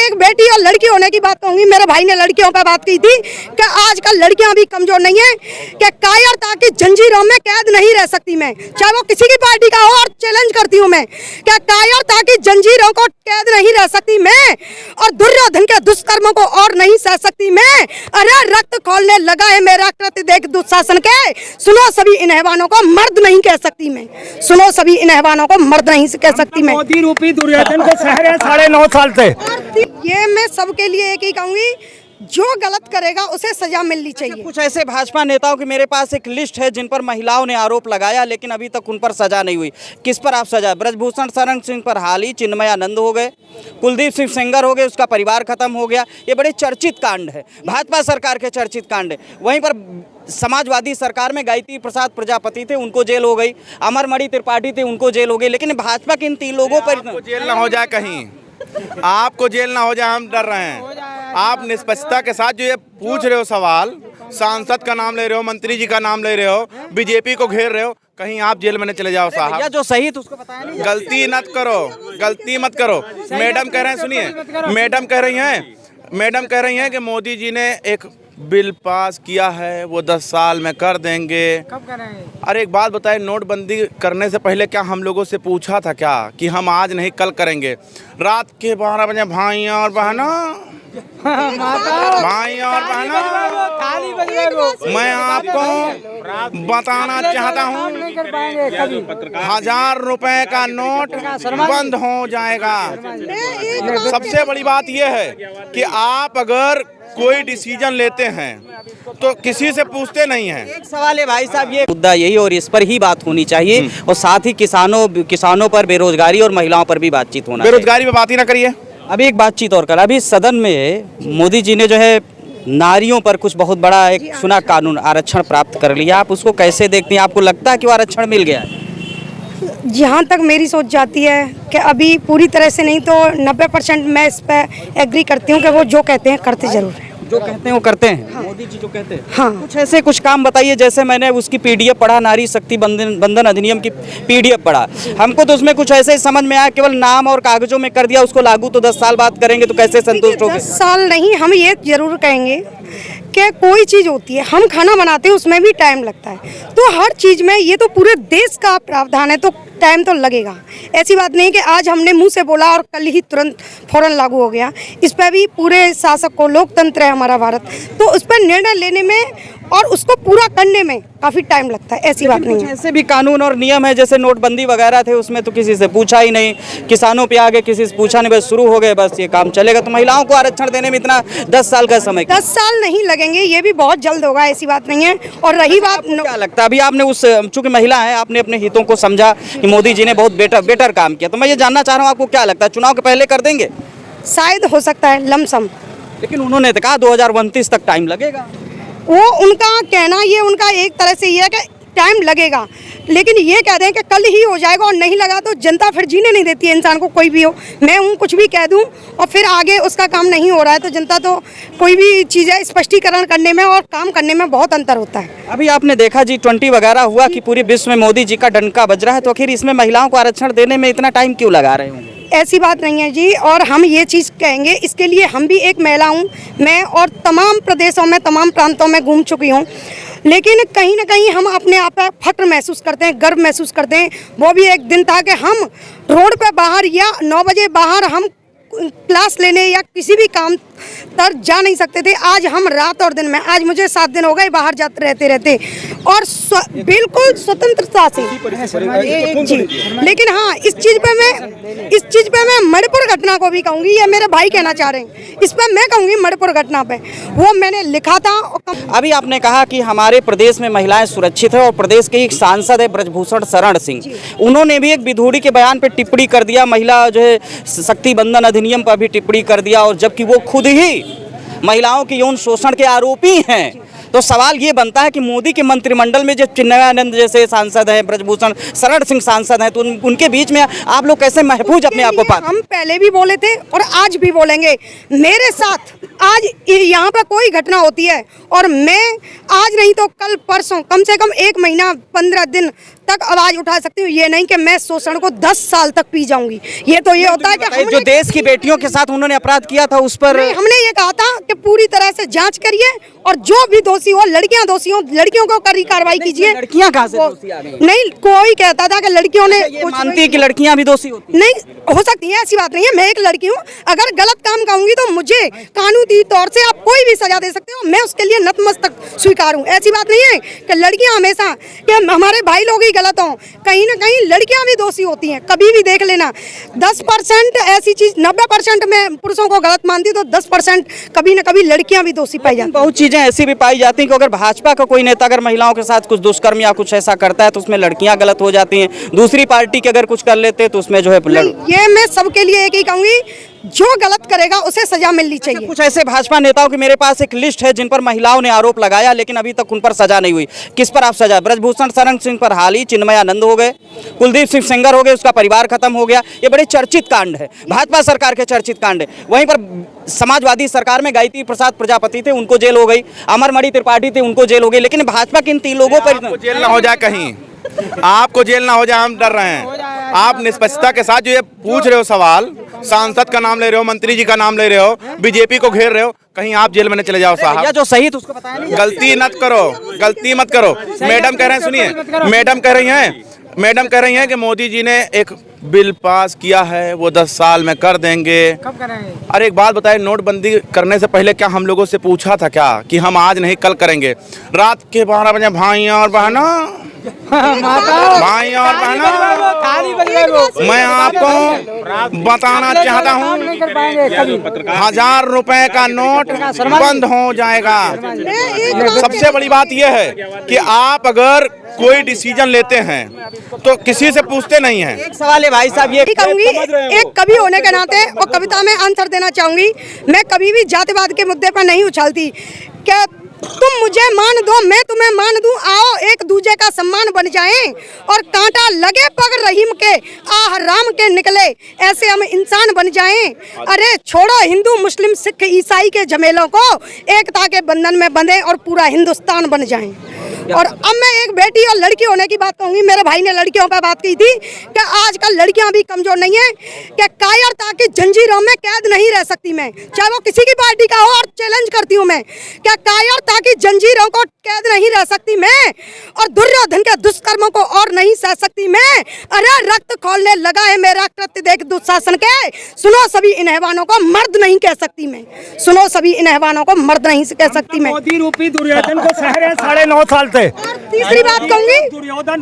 एक बेटी और लड़की होने की बात कहूंगी। मेरे भाई ने लड़कियों पर बात की थी कि आजकल लड़कियां भी कमजोर नहीं है, कि कायरता की जंजीरों में कैद नहीं रह सकती मैं, चाहे वो किसी की पार्टी का हो। और चैलेंज करती हूँ मैं कि कायरता की जंजीरों को कैद नहीं रह सकती मैं, और दुर्योधन के दुष्कर्मों को और नहीं सह सकती मैं। अरे रक्त खोलने लगा है मेरा कृत्य देख दुशासन के, सुनो सभी इन हैवानों को मर्द नहीं कह सकती मैं, सुनो सभी इन हैवानों को मर्द नहीं कह सकती मैं। मोदी रूपी दुर्योधन को सह रहे 9.5 साल से। ये मैं सबके लिए एक ही कहूंगी, जो गलत करेगा उसे सजा मिलनी चाहिए। कुछ ऐसे भाजपा नेताओं की मेरे पास एक लिस्ट है जिन पर महिलाओं ने आरोप लगाया, लेकिन अभी तक उन पर सजा नहीं हुई। किस पर आप सजा? ब्रजभूषण शरण सिंह पर हाल ही चिन्मयानंद हो गए, कुलदीप सिंह सेंगर हो गए, उसका परिवार खत्म हो गया। ये बड़े चर्चित कांड है, भाजपा सरकार के चर्चित कांड है। वहीं पर समाजवादी सरकार में गायत्री प्रसाद प्रजापति थे, उनको जेल हो गई। अमरमणि त्रिपाठी थे, उनको जेल हो गई। लेकिन भाजपा के इन 3 लोगों पर जेल ना हो जाए, कहीं आपको जेल ना हो जाए, हम डर रहे हैं। आप निष्पक्षता के साथ जो ये पूछ रहे हो सवाल, सांसद का नाम ले रहे हो, मंत्री जी का नाम ले रहे हो, बीजेपी को घेर रहे हो, कहीं आप जेल में न चले जाओ साहब। जो सही तो उसको बताया नहीं। गलती मत करो, गलती मत करो। मैडम कह रहे हैं, सुनिए, मैडम कह रही हैं कि मोदी जी ने एक बिल पास किया है, वो 10 साल में कर देंगे। कब करेंगे? अरे एक बात बताए, नोटबंदी करने से पहले क्या हम लोगों से पूछा था क्या कि हम आज नहीं कल करेंगे? रात के 12 बजे भाई और बहनों, भाई और बहनों, मैं आपको बताना चाहता हूँ, 1000 रुपए का नोट बंद हो जाएगा। सबसे बड़ी बात यह है कि आप अगर कोई डिसीजन लेते हैं तो किसी से पूछते नहीं हैं। एक सवाल है भाई साहब, ये मुद्दा यही और इस पर ही बात होनी चाहिए, और साथ ही किसानों पर, बेरोजगारी और महिलाओं पर भी बातचीत होना। बेरोजगारी पे बात ही ना करिए। अभी एक बातचीत और कर, अभी सदन में मोदी जी ने जो है नारियों पर कुछ बहुत बड़ा एक सुना कानून आरक्षण प्राप्त कर लिया। आप उसको कैसे देखती हैं? आपको लगता है कि वो आरक्षण मिल गया है? जहाँ तक मेरी सोच जाती है कि अभी पूरी तरह से नहीं तो 90% मैं इस पर एग्री करती हूँ कि वो जो कहते हैं करते जरूर हैं। जो कहते हैं वो करते हैं। हाँ। मोदी जी जो कहते हैं। हाँ। कुछ ऐसे कुछ काम बताइए, जैसे मैंने उसकी पीडीएफ पढ़ा, नारी शक्ति बंधन अधिनियम की पीडीएफ पढ़ा, हमको तो उसमें कुछ ऐसे ही समझ में आया, केवल नाम और कागजों में कर दिया, उसको लागू तो 10 साल बाद करेंगे, तो कैसे संतुष्ट होंगे? 10 साल नहीं, हम ये जरूर कहेंगे कि कोई चीज़ होती है, हम खाना बनाते हैं उसमें भी टाइम लगता है, तो हर चीज़ में ये तो पूरे देश का प्रावधान है, तो टाइम तो लगेगा। ऐसी बात नहीं कि आज हमने मुंह से बोला और कल ही तुरंत फौरन लागू हो गया। इस पर भी पूरे शासक को, लोकतंत्र है हमारा भारत, तो उस पर निर्णय लेने में और उसको पूरा करने में काफ़ी टाइम लगता है। ऐसी बात नहीं है। ऐसे भी कानून और नियम है, जैसे नोटबंदी वगैरह थे, उसमें तो किसी से पूछा ही नहीं, किसानों पे आगे किसी से पूछा नहीं, बस शुरू हो गए, बस ये काम चलेगा। तो महिलाओं को आरक्षण देने में इतना 10 साल का समय? 10 साल नहीं लगेंगे, ये भी बहुत जल्द होगा, ऐसी बात नहीं है। और रही बात, क्या लगता है अभी आपने चूंकि महिला है, आपने अपने हितों को समझा कि मोदी जी ने बहुत बेटर काम किया, तो मैं ये जानना चाह रहा हूँ, आपको क्या लगता है चुनाव के पहले कर देंगे? शायद हो सकता है लमसम, लेकिन उन्होंने तो कहा 2029 तक टाइम लगेगा। वो उनका कहना, ये उनका एक तरह से ये है कि टाइम लगेगा, लेकिन ये कह दें कि कल ही हो जाएगा और नहीं लगा तो जनता फिर जीने नहीं देती है इंसान को, कोई भी हो। मैं हूँ, कुछ भी कह दूँ और फिर आगे उसका काम नहीं हो रहा है, तो जनता तो कोई भी चीज़ें स्पष्टीकरण करने में और काम करने में बहुत अंतर होता है। अभी आपने देखा G20 वगैरह हुआ कि पूरे विश्व में मोदी जी का डंका बज रहा है, तो आखिर इसमें महिलाओं को आरक्षण देने में इतना टाइम क्यों लगा रहे होंगे? ऐसी बात नहीं है जी, और हम ये चीज़ कहेंगे, इसके लिए हम भी एक महिला हूँ मैं, और तमाम प्रदेशों में, तमाम प्रांतों में घूम चुकी हूँ, लेकिन कहीं ना कहीं हम अपने आप पर फख्र महसूस करते हैं, गर्व महसूस करते हैं। वो भी एक दिन था कि हम रोड पे बाहर या 9 बजे बाहर हम क्लास लेने या किसी भी काम पर जा नहीं सकते थे। आज हम रात और दिन में, आज मुझे 7 दिन हो गए बाहर जाते रहते और बिल्कुल स्वतंत्रता से जी। लेकिन हाँ, इस चीज़ पे मैं मणिपुर घटना को भी कहूँगी, ये मेरे भाई कहना चाह रहे हैं, इस पर मैं कहूँगी मणिपुर घटना पे, वो मैंने लिखा था। अभी आपने कहा कि हमारे प्रदेश में महिलाएं सुरक्षित है, और प्रदेश के एक सांसद है ब्रजभूषण शरण सिंह, उन्होंने भी एक विधूड़ी के बयान पे टिप्पणी कर दिया, महिला जो है शक्ति बंधन अधिनियम पर भी टिप्पणी कर दिया, और जबकि वो खुद ही महिलाओं के यौन शोषण के आरोपी हैं। तो सवाल ये बनता है कि मोदी के मंत्रिमंडल में जो चिन्मयानंद जैसे सांसद हैं, ब्रजभूषण शरण सिंह सांसद हैं, तो उनके बीच में आप लोग कैसे महफूज अपने आप को पाते? हम पहले भी बोले थे और आज भी बोलेंगे। मेरे साथ आज यहाँ पर कोई घटना होती है और मैं आज नहीं तो कल परसों कम से कम 1 महीना 15 दिन तक आवाज उठा सकती हूँ। ये नहीं कि मैं शोषण को 10 साल तक पी जाऊंगी। ये तो ये होता है कि जो देश की बेटियों के साथ उन्होंने अपराध किया था उस पर हमने ये कहा था कि पूरी तरह से जांच करिए और जो भी दोषी हो, लड़कियां दोषी हो, लड़कियों को कड़ी कार्रवाई कीजिए। लड़कियां कहाँ से दोषी आ गई? नहीं, कोई कहता था कि लड़कियों ने मानती है कि लड़कियां भी दोषी होती? नहीं हो सकती है, ऐसी बात नहीं है। मैं एक लड़की हूँ, अगर गलत काम कहूंगी तो मुझे कानूनी तौर से आप कोई भी सजा दे सकते हो। मैं उसके लिए नतमस्तक स्वीकार हूँ। ऐसी बात नहीं है कि लड़कियां हमेशा कि हमारे भाई लोग ही गलत हों। कहीं ना कहीं लड़कियां भी दोषी होती हैं। कभी भी देख लेना, 10% ऐसी चीज, 90% मैं पुरुषों को गलत मानती तो 10% कभी ना कभी लड़कियां भी दोषी पाई जाती। बहुत चीजें ऐसी भी पाई जाती हैं कि अगर भाजपा का कोई नेता अगर महिलाओं के साथ कुछ दुष्कर्म या कुछ ऐसा करता है तो उसमें लड़कियां गलत हो जाती हैं। दूसरी पार्टी के अगर कुछ कर लेते हैं तो उसमें जो है ये मैं सबके लिए एक ही कहूंगी, जो गलत करेगा उसे सजा मिलनी चाहिए। कुछ ऐसे भाजपा नेताओं की मेरे पास एक लिस्ट है जिन पर महिलाओं ने आरोप लगाया लेकिन अभी तक उन पर सजा नहीं हुई। किस पर आप सजा? ब्रजभूषण शरण सिंह पर हाल ही चिन्मयानंद हो गए, कुलदीप सिंह सेंगर हो गए, उसका परिवार खत्म हो गया। ये बड़े चर्चित कांड है, भाजपा सरकार के चर्चित कांड है। वहीं पर समाजवादी सरकार में गायत्री प्रसाद प्रजापति थे, उनको जेल हो गई। अमरमणि त्रिपाठी थे, उनको जेल हो गई। लेकिन भाजपा के इन 3 लोगों पर जेल ना हो जाए, कहीं आपको जेल ना हो जाए, हम डर रहे हैं। आप निष्पक्षता के साथ जो ये पूछ रहे हो सवाल, सांसद का नाम ले रहे हो, मंत्री जी का नाम ले रहे हो, बीजेपी को घेर रहे हो, कहीं आप जेल में न चले जाओ साहब। जो सही तो उसको बताया नहीं। गलती मत करो, गलती मत करो। मैडम कह रहे हैं, सुनिए, मैडम कह रही हैं कि मोदी जी ने एक बिल पास किया है, वो 10 साल में कर देंगे। कब करेंगे? अरे एक बात बताए, नोटबंदी करने से पहले क्या हम लोगों से पूछा था क्या कि हम आज नहीं कल करेंगे? रात के 12 बजे भाइयों और बहनों, भाइयों और बहनों, मैं आपको बताना चाहता हूँ, 1000 रुपए का नोट बंद हो जाएगा। सबसे बड़ी बात यह है कि आप अगर कोई डिसीजन लेते हैं तो किसी से पूछते नहीं हैं। एक सवाल है भाई साहब, ये कहूंगी, एक कवि होने के नाते और कविता में आंसर देना चाहूंगी। मैं कभी भी जातिवाद के मुद्दे पर नहीं उछालती। क्या तुम मुझे मान दो, मैं तुम्हें मान दूं, आओ एक दूजे का सम्मान बन जाएं और कांटा लगे पग रहीम के, आह राम के निकले, ऐसे हम इंसान बन जाएं। अरे छोड़ो हिंदू मुस्लिम सिख ईसाई के झमेलों को, एकता के बंधन में बंधे और पूरा हिंदुस्तान बन जाएं। और अब मैं एक बेटी और लड़की होने की बात कहूंगी। मेरे भाई ने लड़कियों पर बात की थी कि आजकल लड़कियां भी कमजोर नहीं है, कि कायरता की जंजीरों में कैद नहीं रह सकती मैं, चाहे वो किसी की पार्टी का हो। और चैलेंज करती हूं मैं, क्या कायरता की जंजीरों को कैद नहीं रह सकती मैं, और दुर्योधन के दुष्कर्मों को और नहीं सह सकती मैं। अरे रक्त खोलने लगा है मेरा कृत्य देख दुशासन के, सुनो सभी इन हैवानों को मर्द नहीं कह सकती मैं, सुनो सभी इन हैवानों को मर्द नहीं कह सकती मैं। मोदी रूपी दुर्योधन को सह रहे 9.5 साल से। तीसरी बात कहूंगी,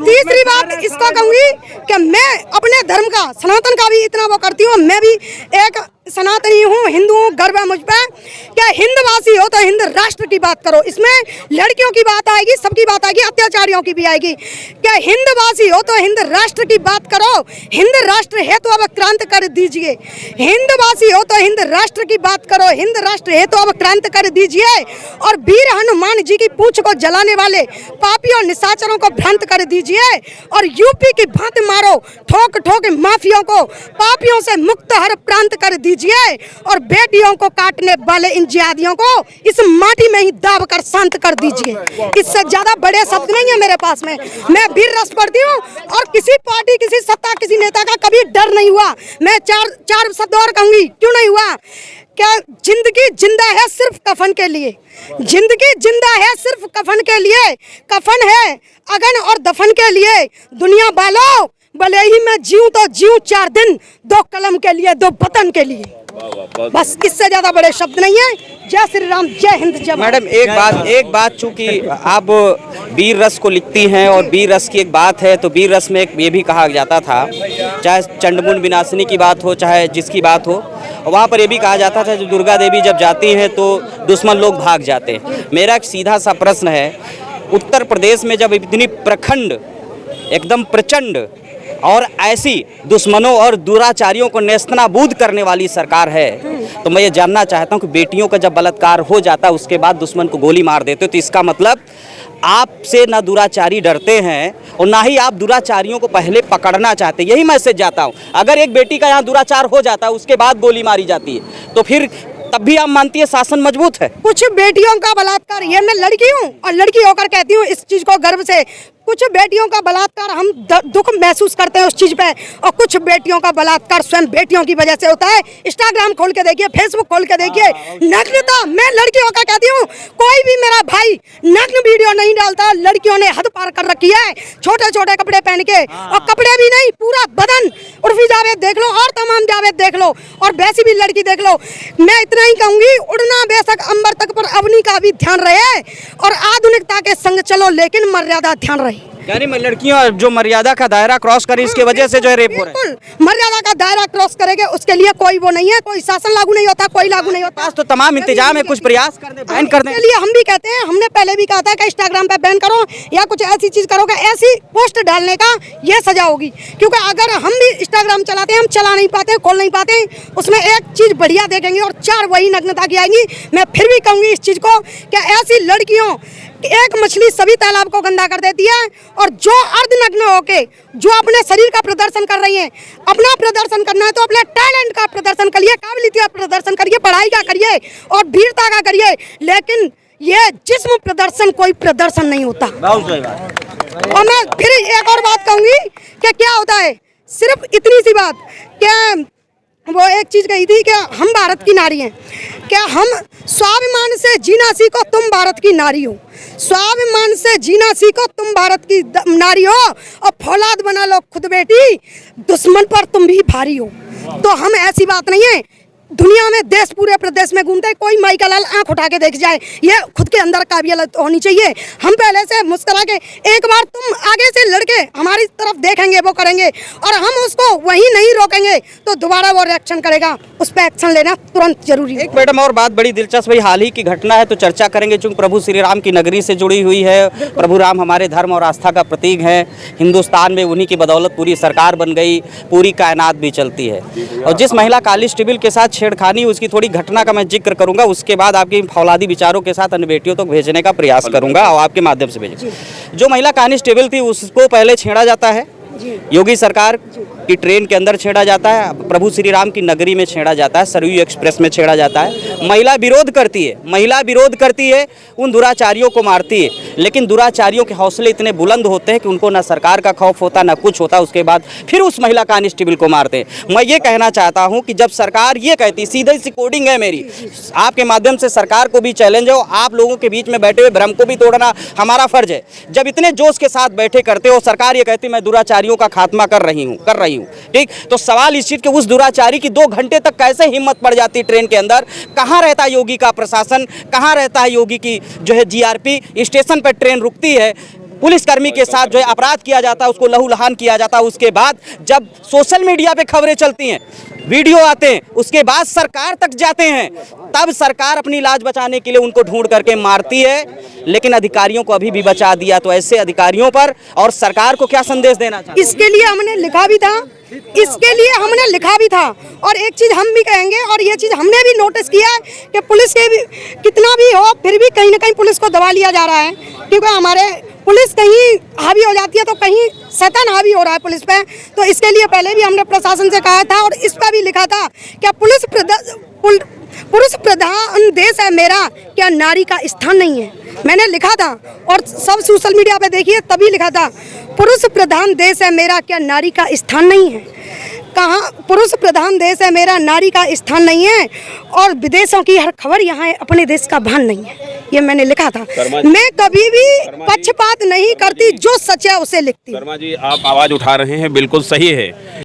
तीसरी बात इसको कहूंगी कि मैं अपने धर्म का, सनातन का भी इतना वो करती हूँ। मैं भी एक सनातनी हूँ, हिंदू हूँ, गर्व है मुझ पर। क्या हिंदवासी हो तो हिंद राष्ट्र की बात करो, इसमें लड़कियों की बात आएगी, सबकी बात आएगी, अत्याचारियों की भी आएगी। क्या हिंदवासी हो तो हिंद राष्ट्र की बात करो, हिंद राष्ट्र हेतु अब क्रांति कर दीजिए। हिंदवासी हो तो हिंद राष्ट्र की बात करो, हिंद राष्ट्र हेतु अब क्रांति कर दीजिए। और वीर हनुमान जी की पूंछ को जलाने वाले पापियों निशाचरों को भ्रांत कर दीजिए। और यूपी की भांति मारो ठोक ठोक माफियों को, पापियों से मुक्त हर प्रांत कर दीजिए। और बेटियों को काटने वाले इन जिहादियों को इस माटी में ही दाब कर शांत कर दीजिए। इससे ज्यादा बड़े शब्द नहीं है मेरे पास में। मैं वीर रस पढ़ती हूँ और किसी पार्टी, किसी सत्ता, किसी नेता का कभी डर नहीं हुआ। मैं चार शब्द और कहूंगी, क्यों नहीं हुआ? क्या जिंदगी जिंदा है सिर्फ कफन के लिए, जिंदगी जिंदा है सिर्फ कफन के लिए, कफन है अगन और दफन के लिए। दुनिया वालों, भले ही मैं जीऊं तो जीऊं 4 दिन, 2 कलम के लिए, 2 वतन के लिए। बस इससे ज्यादा बड़े शब्द नहीं है। जय श्री राम, जय हिंद, जय। मैडम एक बात चूंकि आप वीर रस को लिखती हैं और वीर रस की एक बात है, तो वीर रस में ये भी कहा जाता था, चाहे चंडमुंड विनाशिनी की बात हो, चाहे जिसकी बात हो, वहाँ पर ये भी कहा जाता था जब दुर्गा देवी जब जाती हैं तो दुश्मन लोग भाग जाते हैं। मेरा एक सीधा सा प्रश्न है, उत्तर प्रदेश में जब इतनी प्रखंड, एकदम प्रचंड और ऐसी दुश्मनों और दुराचारियों को नेस्तनाबूद करने वाली सरकार है, तो मैं ये जानना चाहता हूँ कि बेटियों का जब बलात्कार हो जाता है उसके बाद दुश्मन को गोली मार देते हो, तो इसका मतलब आपसे ना दुराचारी डरते हैं और ना ही आप दुराचारियों को पहले पकड़ना चाहते। यही मैसेज जाता हूँ। अगर एक बेटी का यहाँ दुराचार हो जाता है उसके बाद गोली मारी जाती है तो फिर तब भी आप मानती है शासन मजबूत है? कुछ बेटियों का बलात्कार, ये मैं लड़की हूँ और लड़की होकर कहती हूँ इस चीज को गर्व से, कुछ बेटियों का बलात्कार हम दुख महसूस करते हैं उस चीज पे, और कुछ बेटियों का बलात्कार स्वयं बेटियों की वजह से होता है। इंस्टाग्राम खोल के देखिए, फेसबुक खोल के देखिए, नग्नता, मैं लड़की होकर कहती हूँ कोई भी मेरा भाई नग्न वीडियो नहीं डालता। लड़कियों ने हद पार कर रखी है, छोटे छोटे कपड़े पहन के, और कपड़े भी नहीं पूरा बदन। उर्फी जावेद देख लो और तमाम जावेद देख लो और वैसी भी लड़की देख लो। मैं इतना ही कहूंगी, उड़ना बेशक अंबर तक पर अवनी का भी ध्यान रहे और आधुनिकता के संग चलो लेकिन मर्यादा ध्यान रहे। यानी लड़कियों जो मर्यादा का दायरा क्रॉस करें इसके वजह से जो है रेप हो रहा है। बिल्कुल, मर्यादा का दायरा क्रॉस करेंगे उसके लिए कोई वो नहीं है, कोई शासन लागू नहीं होता, कोई लागू नहीं होता। तो तमाम इंतजाम है, कुछ प्रयास कर दे, बैन कर दे। इसके लिए हम भी कहते हैं, हमने पहले भी कहा था कि इंस्टाग्राम पे बैन करो या कुछ ऐसी चीज करोगे, ऐसी पोस्ट डालने का ये सजा होगी। क्योंकि अगर हम भी इंस्टाग्राम चलाते हैं, हम चला नहीं पाते, खोल नहीं पाते, उसमें एक चीज बढ़िया देखेंगे और 4 वही नग्नता की आएंगी। मैं फिर भी कहूंगी इस चीज को कि ऐसी लड़कियों, एक मछली सभी तालाब को गंदा कर देती है, और जो अर्धनग्न होके जो अपने शरीर का प्रदर्शन कर रही हैं, अपना प्रदर्शन करना है तो अपने टैलेंट का प्रदर्शन करिए, काबिलियत का प्रदर्शन करिए, पढ़ाई का करिए और वीरता का करिए, लेकिन ये जिस्म प्रदर्शन कोई प्रदर्शन नहीं होता। और मैं फिर एक और बात कहूंगी कि क्या होता है, सिर्फ इतनी सी बात कि वो एक चीज कही थी कि हम भारत की नारी हैं, क्या हम स्वाभिमान से जीना सीखो, तुम भारत की नारी हो। स्वाभिमान से जीना सीखो, तुम भारत की नारी हो, और फौलाद बना लो खुद बेटी, दुश्मन पर तुम भी भारी हो। तो हम ऐसी बात नहीं है, दुनिया में देश पूरे प्रदेश में घूमते हैं, कोई माई का लाल आंख उठा के देख जाए, ये खुद के अंदर काबिलियत होनी चाहिए। हम पहले से मुस्कुरा के, एक बार तुम आगे से लड़के हमारी तरफ देखेंगे, वो करेंगे और हम उसको वहीं नहीं रोकेंगे तो दोबारा वो रिएक्शन करेगा, उस पर एक्शन लेना तुरंत जरूरी है। एक मैडम और बात बड़ी दिलचस्प है, हाल ही की घटना है तो चर्चा करेंगे, चूंकि प्रभु श्री राम की नगरी से जुड़ी हुई है। प्रभु राम हमारे धर्म और आस्था का प्रतीक है। हिंदुस्तान में उन्हीं की बदौलत पूरी सरकार बन गई, पूरी कायनात भी चलती है। और जिस महिला कांस्टेबल के साथ छेड़खानी, उसकी थोड़ी घटना का मैं जिक्र करूंगा, उसके बाद आपकी फौलादी विचारों के साथ अन्य बेटियों तक भेजने का प्रयास करूंगा और आपके माध्यम से भेजूंगा। जो महिला कांस्टेबल थी उसको पहले छेड़ा जाता है, योगी सरकार की ट्रेन के अंदर छेड़ा जाता है, प्रभु श्री राम की नगरी में छेड़ा जाता है, सरयू एक्सप्रेस में छेड़ा जाता है। महिला विरोध करती है, महिला विरोध करती है, उन दुराचारियों को मारती है, लेकिन दुराचारियों के हौसले इतने बुलंद होते हैं कि उनको ना सरकार का खौफ होता ना कुछ होता, उसके बाद फिर उस महिला कांस्टेबल को मारते हैं। मैं ये कहना चाहता हूँ कि जब सरकार ये कहती, सीधी सी कोडिंग है मेरी, आपके माध्यम से सरकार को भी चैलेंज है, आप लोगों के बीच में बैठे हुए भ्रम को भी तोड़ना हमारा फर्ज है। जब इतने जोश के साथ बैठे करते हो, सरकार ये कहती मैं दुराचारियों का खात्मा कर रही हूँ, ठीक, तो सवाल इस चीज के उस दुराचारी की 2 घंटे तक कैसे हिम्मत पड़ जाती ट्रेन के अंदर? कहाँ रहता है योगी का प्रशासन, कहाँ रहता है योगी की जो है जीआरपी? स्टेशन पर ट्रेन रुकती है, पुलिसकर्मी के साथ जो है अपराध किया जाता है, उसको लहूलुहान किया जाता है, उसके बाद जब सोशल मीडिया पे खबरें चलती हैं, वीडियो आते हैं, उसके बाद सरकार तक जाते हैं, तब सरकार अपनी लाज बचाने के लिए उनको ढूंढ करके मारती है, लेकिन अधिकारियों को अभी भी बचा दिया। तो ऐसे अधिकारियों पर और सरकार को क्या संदेश देना चाहिए? इसके लिए हमने लिखा भी था, और एक चीज हम भी कहेंगे, और ये चीज हमने भी नोटिस किया है कि पुलिस के भी कितना भी हो, फिर भी कहीं ना कहीं पुलिस को दबा लिया जा रहा है, क्योंकि हमारे पुलिस कहीं हावी हो जाती है तो कहीं शैतान हावी हो रहा है पुलिस पे। तो इसके लिए पहले भी हमने प्रशासन से कहा था और इस पर भी लिखा था कि पुरुष प्रधान देश है मेरा, क्या नारी का स्थान नहीं है? मैंने लिखा था और सब सोशल मीडिया पे देखिए, तभी लिखा था पुरुष प्रधान देश है मेरा, क्या नारी का स्थान नहीं है? कहाँ पुरुष प्रधान देश है मेरा, नारी का स्थान नहीं है, और विदेशों की हर खबर यहाँ है, अपने देश का भान नहीं है। ये मैंने लिखा था। मैं कभी भी पक्षपात नहीं करती, जो सच है उसे लिखती। शर्मा जी, आप आवाज उठा रहे हैं, बिल्कुल सही है।